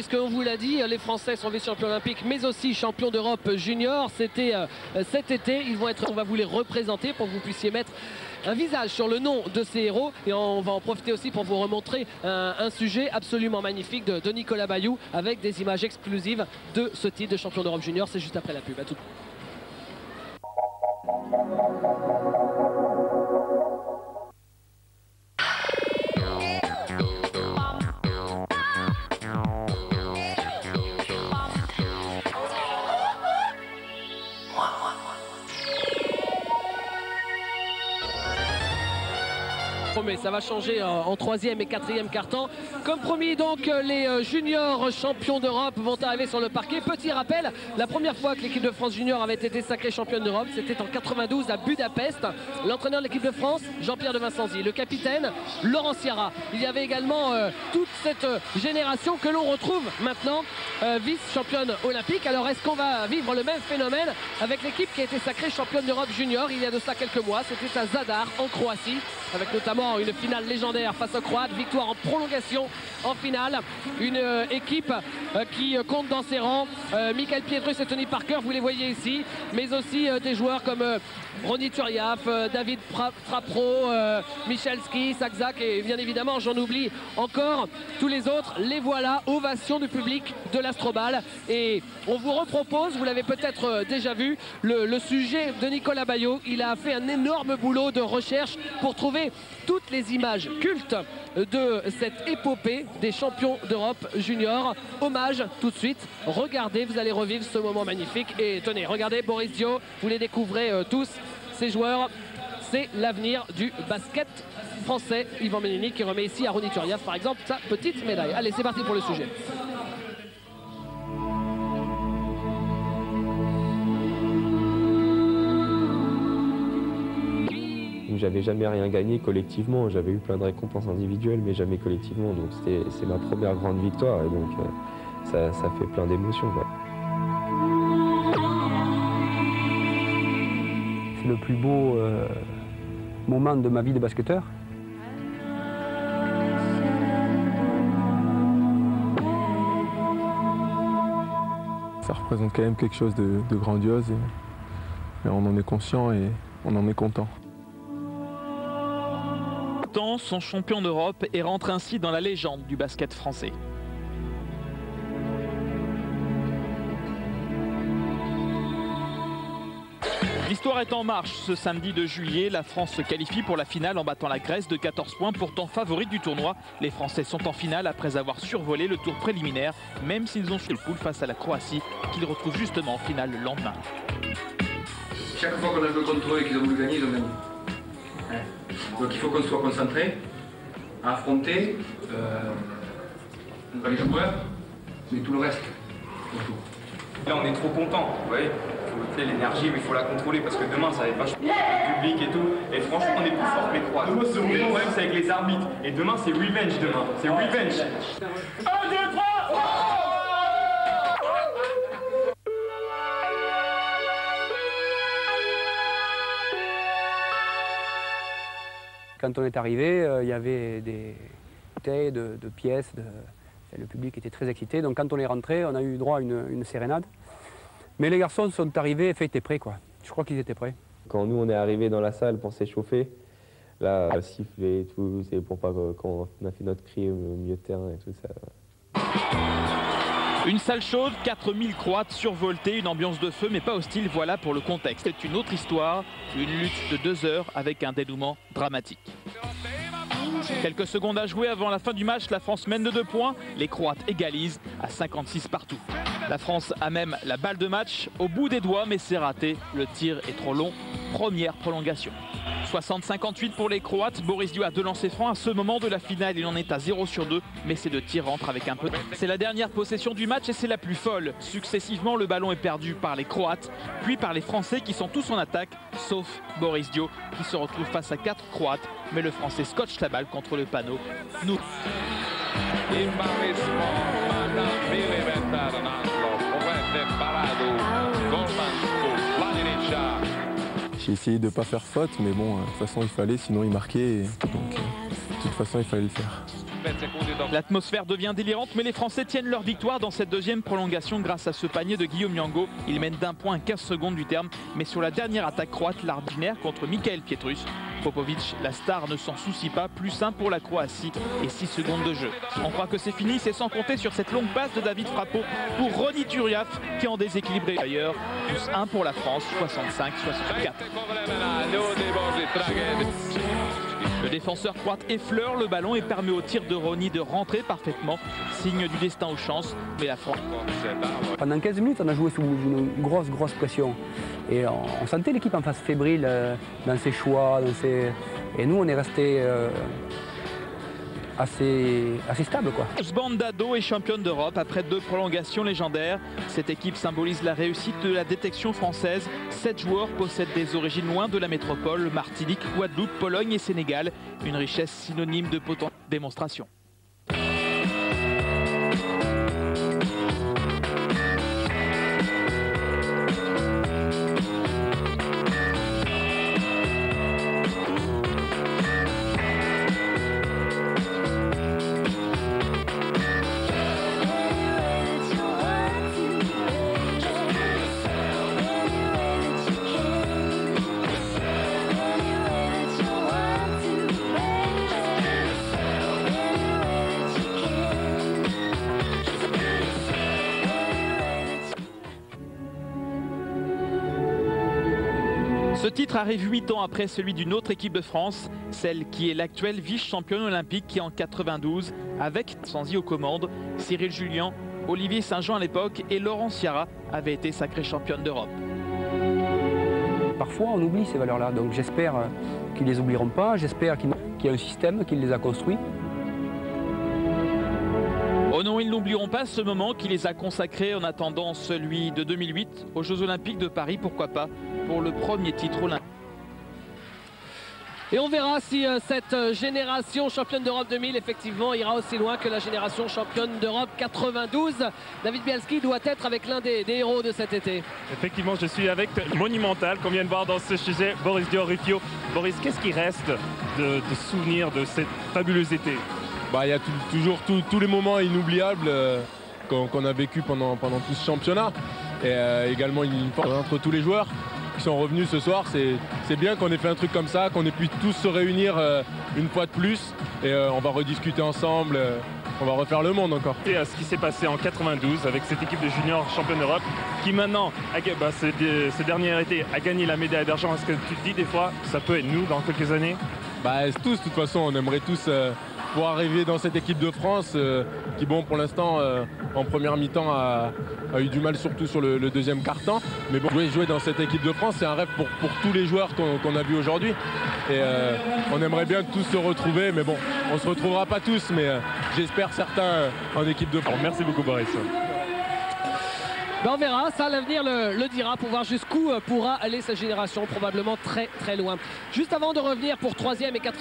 puisqu'on vous l'a dit, les Français sont vice-champions olympiques, mais aussi champions d'Europe junior. C'était cet été. On va vous les représenter pour que vous puissiez mettre un visage sur le nom de ces héros. Et on va en profiter aussi pour vous remontrer un sujet absolument magnifique de Nicolas Baillou avec des images exclusives de ce titre de champion d'Europe junior. C'est juste après la pub. À tout. Mais ça va changer en troisième et quatrième quart-temps. Comme promis, donc, les juniors champions d'Europe vont arriver sur le parquet. Petit rappel, la première fois que l'équipe de France junior avait été sacrée championne d'Europe, c'était en 92 à Budapest. L'entraîneur de l'équipe de France, Jean-Pierre de Vincenzi. Le capitaine, Laurent Sierra. Il y avait également toute cette génération que l'on retrouve maintenant vice-championne olympique. Alors, est-ce qu'on va vivre le même phénomène avec l'équipe qui a été sacrée championne d'Europe junior il y a de ça quelques mois? C'était à Zadar, en Croatie, avec notamment une finale légendaire face aux Croates, victoire en prolongation en finale. Une équipe qui compte dans ses rangs Michael Pietrus et Tony Parker, vous les voyez ici, mais aussi des joueurs comme Ronny Turiaf, David Frapro, Michalski, Sakzak et bien évidemment j'en oublie encore tous les autres. Les voilà, ovation du public de l'Astrobal, et on vous repropose, vous l'avez peut-être déjà vu, le sujet de Nicolas Baillou. Il a fait un énorme boulot de recherche pour trouver toutes les images cultes de cette épopée des champions d'Europe junior. Hommage tout de suite, regardez, vous allez revivre ce moment magnifique. Et tenez, regardez Boris Dio, vous les découvrez tous, ces joueurs, c'est l'avenir du basket français. Yvan Ménini qui remet ici à Ronny Turiaf par exemple sa petite médaille. Allez, c'est parti pour le sujet. J'avais jamais rien gagné collectivement, j'avais eu plein de récompenses individuelles mais jamais collectivement, donc c'est ma première grande victoire et donc ça fait plein d'émotions. C'est le plus beau moment de ma vie de basketteur. Ça représente quand même quelque chose de grandiose et on en est conscient et on en est content. Son champion d'Europe et rentre ainsi dans la légende du basket français. L'histoire est en marche ce samedi de juillet. La France se qualifie pour la finale en battant la Grèce de 14 points, pourtant favorite du tournoi. Les Français sont en finale après avoir survolé le tour préliminaire, même s'ils ont fait le poule face à la Croatie, qu'ils retrouvent justement en finale le lendemain. Chaque fois qu'on a le contrôle et qu'ils ont voulu gagner, ils ont gagné. Donc il faut qu'on soit concentré, à affronter les joueurs, mais tout le reste. Là on est trop content, vous voyez, l'énergie, mais il faut la contrôler parce que demain ça va être vachement le public et tout. Et franchement on est plus fort que les Croates. Demain ce problème c'est avec les arbitres. Et demain c'est revenge demain. C'est revenge. 1, 2, 3 Quand on est arrivé, il y avait des bouteilles, de pièces, le public était très excité. Donc quand on est rentré, on a eu droit à une sérénade. Mais les garçons sont arrivés, ils étaient prêts quoi. Je crois qu'ils étaient prêts. Quand nous on est arrivés dans la salle pour s'échauffer, là, siffler et tout, c'est pour pas qu'on a fait notre cri au milieu de terrain et tout ça. Une salle chaude, 4000 Croates survoltés, une ambiance de feu mais pas hostile, voilà pour le contexte. C'est une autre histoire, une lutte de 2 heures avec un dénouement dramatique. Quelques secondes à jouer avant la fin du match, la France mène de 2 points, les Croates égalisent à 56 partout. La France a même la balle de match au bout des doigts mais c'est raté, le tir est trop long, première prolongation. 60-58 pour les Croates, Boris Dio a 2 lancers francs. À ce moment de la finale, il en est à 0 sur 2, mais ces 2 tirs rentrent avec un peu. C'est la dernière possession du match et c'est la plus folle. Successivement, le ballon est perdu par les Croates, puis par les Français qui sont tous en attaque, sauf Boris Dio qui se retrouve face à 4 Croates, mais le Français scotche la balle contre le panneau. Nous. J'ai essayé de ne pas faire faute, mais bon, de toute façon il fallait, sinon il marquait. Donc de toute façon il fallait le faire. L'atmosphère devient délirante, mais les Français tiennent leur victoire dans cette deuxième prolongation grâce à ce panier de Guillaume Nyanggo. Il mène d'1 point à 15 secondes du terme, mais sur la dernière attaque croate, l'ordinaire contre Michael Pietrus. Popovic, la star, ne s'en soucie pas, plus 1 pour la Croatie et 6 secondes de jeu. On croit que c'est fini, c'est sans compter sur cette longue passe de David Frappo pour Ronny Turiaf qui en déséquilibré ailleurs. Plus 1 pour la France, 65-64. Le défenseur croate effleure le ballon et permet au tir de Ronny de rentrer parfaitement. Signe du destin aux chances, mais la France... Pendant 15 minutes, on a joué sous une grosse pression. Et on sentait l'équipe en face fébrile dans ses choix. Et nous, on est resté assez stable, quoi. Bandado est championne d'Europe après 2 prolongations légendaires. Cette équipe symbolise la réussite de la détection française. 7 joueurs possèdent des origines loin de la métropole, Martinique, Guadeloupe, Pologne et Sénégal. Une richesse synonyme de potentielle démonstration. Ce titre arrive 8 ans après celui d'une autre équipe de France, celle qui est l'actuelle vice-championne olympique qui en 92, avec Sanzi aux commandes, Cyril Julien, Olivier Saint-Jean à l'époque et Laurent Ciara avaient été sacrée championne d'Europe. Parfois on oublie ces valeurs-là, donc j'espère qu'ils ne les oublieront pas, j'espère qu'il y a un système qui les a construits. Oh non, ils n'oublieront pas ce moment qui les a consacrés en attendant celui de 2008 aux Jeux Olympiques de Paris, pourquoi pas, pour le premier titre olympique. Et on verra si cette génération championne d'Europe 2000 effectivement ira aussi loin que la génération championne d'Europe 92. David Bialski doit être avec l'un des héros de cet été. Effectivement, je suis avec Monumental qu'on vient de voir dans ce sujet, Boris Diorifio. Boris, qu'est-ce qui reste de souvenirs de cette fabuleuse été? Il y a toujours tous les moments inoubliables qu'on a vécu pendant tout ce championnat. Et également une force entre tous les joueurs qui sont revenus ce soir. C'est bien qu'on ait fait un truc comme ça, qu'on ait pu tous se réunir une fois de plus. Et on va rediscuter ensemble, on va refaire le monde encore. Et à ce qui s'est passé en 92 avec cette équipe de juniors championne d'Europe qui maintenant, ce dernier été, a gagné la médaille d'argent. Est-ce que tu te dis des fois, ça peut être nous dans quelques années? Tous, de toute façon, on aimerait tous pour arriver dans cette équipe de France qui, bon, pour l'instant, en première mi-temps a eu du mal, surtout sur le deuxième quart-temps. Mais bon, jouer dans cette équipe de France, c'est un rêve pour tous les joueurs qu'on a vus aujourd'hui. Et on aimerait bien tous se retrouver, mais bon, on ne se retrouvera pas tous, mais j'espère certains en équipe de France. Merci beaucoup, Boris. On verra, ça l'avenir le dira, pour voir jusqu'où pourra aller cette génération, probablement très loin. Juste avant de revenir pour 3e et 4e